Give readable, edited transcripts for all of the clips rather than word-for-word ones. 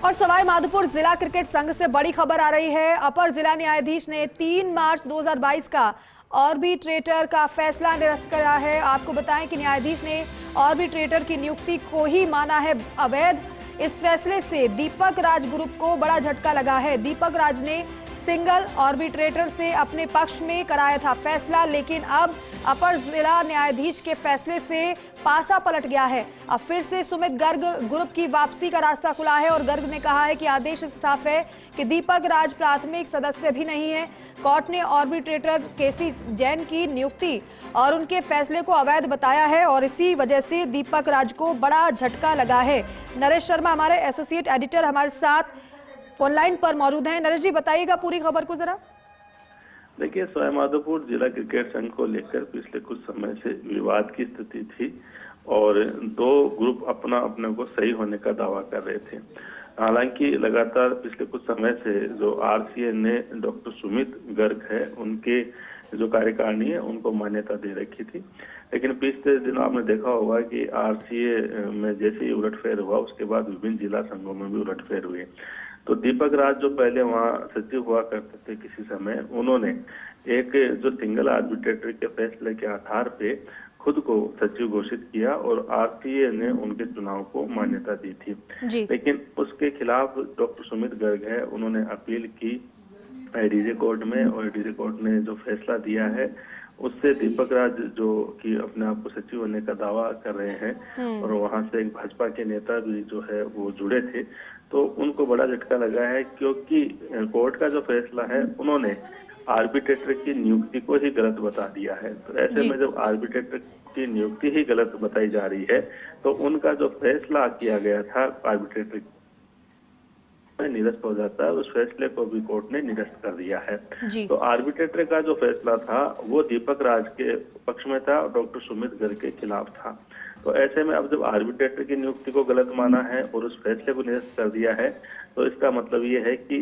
और सवाई माधोपुर जिला क्रिकेट संघ से बड़ी खबर आ रही है। अपर जिला न्यायाधीश ने 3 मार्च 2022 का ऑर्बिट्रेटर का फैसला निरस्त करा है। आपको बताएं कि न्यायाधीश ने ऑर्बिट्रेटर की नियुक्ति को ही माना है अवैध। इस फैसले से दीपक राज ग्रुप को बड़ा झटका लगा है। दीपक राज ने सिंगल ऑर्बिट्रेटर से अपने पक्ष में कराया था फैसला, लेकिन अब अपर जिला न्यायाधीश के फैसले से पासा पलट गया है। अब फिर से सुमित गर्ग ग्रुप की वापसी का रास्ता खुला है और गर्ग ने कहा है कि आदेश साफ है कि दीपक राज प्राथमिक सदस्य भी नहीं है। कोर्ट ने ऑर्बिट्रेटर केसी जैन की नियुक्ति और उनके फैसले को अवैध बताया है और इसी वजह से दीपक राज को बड़ा झटका लगा है। नरेश शर्मा हमारे एसोसिएट एडिटर हमारे साथ ऑनलाइन पर मौजूद हैं। नरेश जी, बताइएगा पूरी खबर को जरा। देखिए, सवाई माधोपुर जिला क्रिकेट संघ को लेकर पिछले कुछ समय से विवाद की स्थिति थी और दो ग्रुप अपना अपने को सही होने का दावा कर रहे थे। हालांकि लगातार पिछले कुछ समय से जो आरसीए ने डॉक्टर सुमित गर्ग है उनके जो कार्यकारिणी है उनको मान्यता दे रखी थी, लेकिन पिछले दिनों आपने देखा होगा कि आरसीए में जैसे ही उलटफेर हुआ उसके बाद विभिन्न जिला संघों में भी उलटफेर हुए। तो दीपक राज जो पहले वहां सचिव हुआ करते थे किसी समय, उन्होंने एक जो सिंगल आर्बिट्रेटर के फैसले के आधार पे खुद को सचिव घोषित किया और आरसीए ने उनके चुनाव को मान्यता दी थी। लेकिन उसके खिलाफ डॉक्टर सुमित गर्ग है, उन्होंने अपील की एडीजे कोर्ट में और एडीजे कोर्ट ने जो फैसला दिया है उससे दीपक राज जो कि अपने आप को सचिव होने का दावा कर रहे हैं और वहां से एक भाजपा के नेता भी जो है वो जुड़े थे, तो उनको बड़ा झटका लगा है क्योंकि कोर्ट का जो फैसला है उन्होंने आर्बिट्रेटर की नियुक्ति को ही गलत बता दिया है। तो ऐसे में जब आर्बिट्रेटर की नियुक्ति ही गलत बताई जा रही है तो उनका जो फैसला किया गया था आर्बिट्रेटर निरस्त हो जाता है। उस फैसले को भी कोर्ट ने निरस्त कर दिया है। तो आर्बिट्रेटर का जो फैसला था वो दीपक राज के पक्ष में था और डॉक्टर सुमित गर्ग के खिलाफ था। तो ऐसे में अब जब आर्बिट्रेटर की नियुक्ति को गलत माना है और उस फैसले को निरस्त कर दिया है तो इसका मतलब ये है कि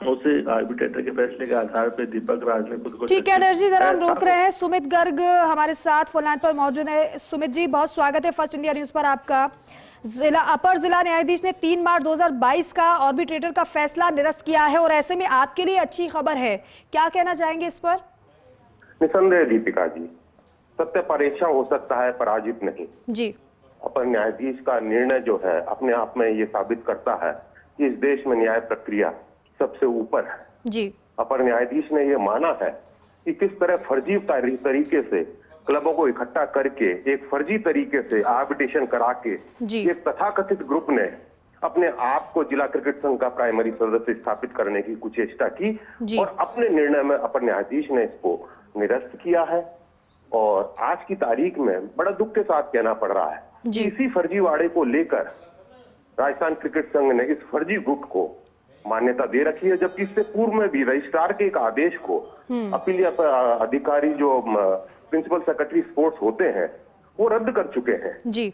उसे आर्बिट्रेटर के फैसले के आधार पर दीपक राज ने खुद को। ठीक है नरेश जी, जरा हम रोक रहे हैं। सुमित गर्ग हमारे साथ फोन लाइन पर मौजूद है। सुमित जी, बहुत स्वागत है फर्स्ट इंडिया न्यूज पर आपका। अपर जिला न्यायाधीश ने 3 मार्च 2022 का ऑर्बिट्रेटर का फैसला निरस्त किया है और ऐसे में आपके लिए अच्छी खबर है, क्या कहना चाहेंगे इस पर? निसंदेह दीपिका जी, सत्य परीक्षण हो सकता है, पराजित नहीं जी। अपर न्यायाधीश का निर्णय जो है अपने आप में ये साबित करता है कि इस देश में न्याय प्रक्रिया सबसे ऊपर है जी। अपर न्यायाधीश ने ये माना है कि किस तरह फर्जी तरीके से क्लबों को इकट्ठा करके एक फर्जी तरीके से आर्बिट्रेशन करा के एक तथाकथित ग्रुप ने अपने आप को जिला क्रिकेट संघ का प्राइमरी सदस्य स्थापित करने की कुचेष्टा की और अपने निर्णय में अपर न्यायाधीश ने इसको निरस्त किया है। और आज की तारीख में बड़ा दुख के साथ कहना पड़ रहा है कि इसी फर्जीवाड़े को लेकर राजस्थान क्रिकेट संघ ने इस फर्जी गुट को मान्यता दे रखी है, जबकि इससे पूर्व में भी रजिस्ट्रार के एक आदेश को अपील अधिकारी जो प्रिंसिपल सेक्रेटरी स्पोर्ट्स होते हैं वो रद्द कर चुके हैं जी।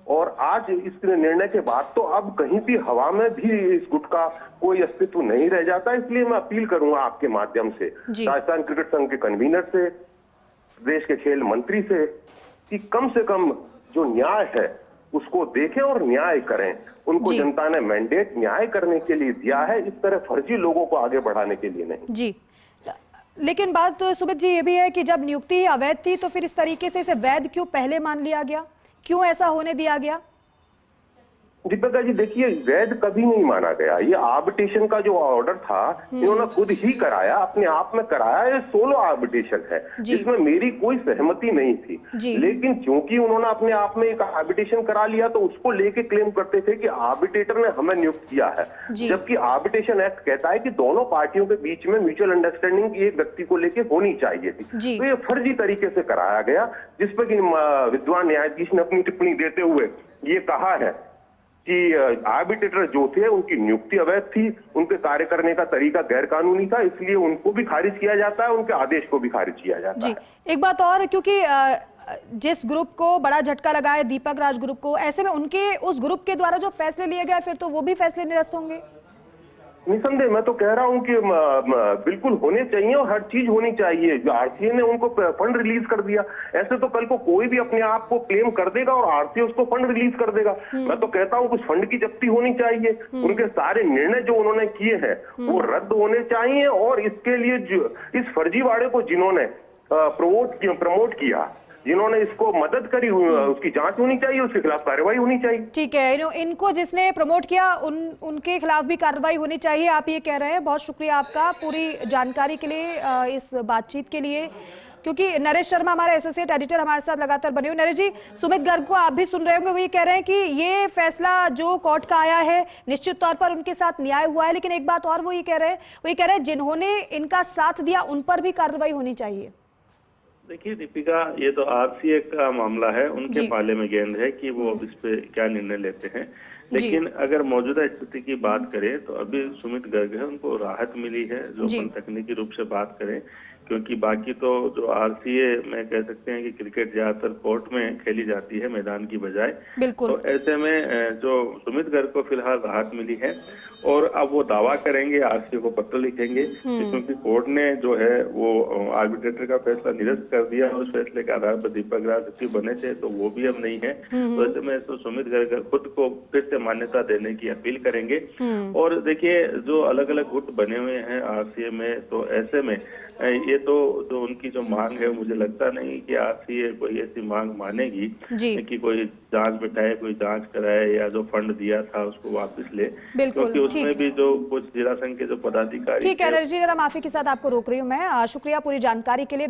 और आज इस निर्णय के बाद तो अब कहीं भी हवा में भी इस गुट का कोई अस्तित्व नहीं रह जाता। इसलिए मैं अपील करूंगा आपके माध्यम से राजस्थान क्रिकेट संघ के कन्वीनर से, देश के खेल मंत्री से कि कम से कम जो न्याय है उसको देखें और न्याय करें। उनको जनता ने मैंडेट न्याय करने के लिए दिया है, इस तरह फर्जी लोगों को आगे बढ़ाने के लिए नहीं जी। लेकिन बात सुमित जी ये भी है कि जब नियुक्ति ही अवैध थी तो फिर इस तरीके से इसे वैध क्यों पहले मान लिया गया, क्यों ऐसा होने दिया गया? दीपिका जी देखिए, वैध कभी नहीं माना गया। ये आर्बिट्रेशन का जो ऑर्डर था इन्होंने खुद ही कराया, अपने आप में कराया। ये सोलो आर्बिट्रेशन है जिसमें मेरी कोई सहमति नहीं थी, लेकिन क्योंकि उन्होंने अपने आप में एक आर्बिट्रेशन करा लिया तो उसको लेके क्लेम करते थे कि आर्बिट्रेटर ने हमें नियुक्त किया है, जबकि आर्बिट्रेशन एक्ट कहता है कि दोनों पार्टियों के बीच में म्यूचुअल अंडरस्टैंडिंग एक व्यक्ति को लेके होनी चाहिए थी। तो ये फर्जी तरीके से कराया गया, जिसपे कि विद्वान न्यायाधीश ने अपनी टिप्पणी देते हुए ये कहा है कि आर्बिट्रेटर जो थे उनकी नियुक्ति अवैध थी, उनके कार्य करने का तरीका गैर कानूनी था, इसलिए उनको भी खारिज किया जाता है, उनके आदेश को भी खारिज किया जाता है। एक बात और, क्योंकि जिस ग्रुप को बड़ा झटका लगा है दीपक राज ग्रुप को, ऐसे में उनके उस ग्रुप के द्वारा जो फैसले लिए गए फिर तो वो भी फैसले निरस्त होंगे। निसंदेह मैं तो कह रहा हूं कि बिल्कुल होने चाहिए और हर चीज होनी चाहिए। जो आरसीए ने उनको फंड रिलीज कर दिया, ऐसे तो कल को कोई भी अपने आप को क्लेम कर देगा और आरसीए उसको फंड रिलीज कर देगा। मैं तो कहता हूं कुछ फंड की जब्ती होनी चाहिए। उनके सारे निर्णय जो उन्होंने किए हैं वो रद्द होने चाहिए, और इसके लिए इस फर्जीवाड़े को जिन्होंने प्रमोट किया, जिन्होंने इसको मदद करी, उसकी जांच होनी चाहिए, उसके खिलाफ कार्रवाई होनी चाहिए। ठीक है, इनको जिसने प्रमोट किया उनके खिलाफ भी कार्रवाई होनी चाहिए, आप ये कह रहे हैं। बहुत शुक्रिया आपका पूरी जानकारी के लिए, इस बातचीत के लिए। क्योंकि नरेश शर्मा हमारे एसोसिएट एडिटर हमारे साथ लगातार बने हुए। नरेश जी, सुमित गर्ग को आप भी सुन रहे होंगे, वो ये कह रहे हैं कि ये फैसला जो कोर्ट का आया है निश्चित तौर पर उनके साथ न्याय हुआ है, लेकिन एक बात और वो ये कह रहे हैं जिन्होंने इनका साथ दिया उन पर भी कार्रवाई होनी चाहिए। देखिए दीपिका, ये तो आरसीए का मामला है, उनके पाले में गेंद है कि वो अब इस पे क्या निर्णय लेते हैं। लेकिन अगर मौजूदा स्थिति की बात करें तो अभी सुमित गर्ग है, उनको राहत मिली है जो अपन तकनीकी रूप से बात करें, क्योंकि बाकी तो जो आरसीए में कह सकते हैं कि क्रिकेट ज्यादातर कोर्ट में खेली जाती है मैदान की बजाय। तो ऐसे में जो सुमित गर्ग को फिलहाल राहत मिली है और अब वो दावा करेंगे, आरसीए को पत्र लिखेंगे, क्योंकि कोर्ट ने जो है वो आर्बिट्रेटर का फैसला निरस्त कर दिया और उस फैसले के आधार पर दीपक राज सचिव बने थे, तो वो भी अब नहीं है। तो ऐसे में तो सुमित गर्ग खुद को फिर से मान्यता देने की अपील करेंगे। और देखिए जो अलग अलग गुट बने हुए हैं आरसीए में, तो ऐसे में ये तो जो उनकी जो मांग है, मुझे लगता नहीं कि आरसीए कोई ऐसी मांग मानेगी कि कोई जांच बिठाए, कोई जांच कराए या जो फंड दिया था उसको वापस ले, क्योंकि उसमें भी जो कुछ जिला संघ के जो पदाधिकारी। ठीक है नरेश जी, जरा माफी के साथ आपको रोक रही हूँ मैं। शुक्रिया पूरी जानकारी के लिए।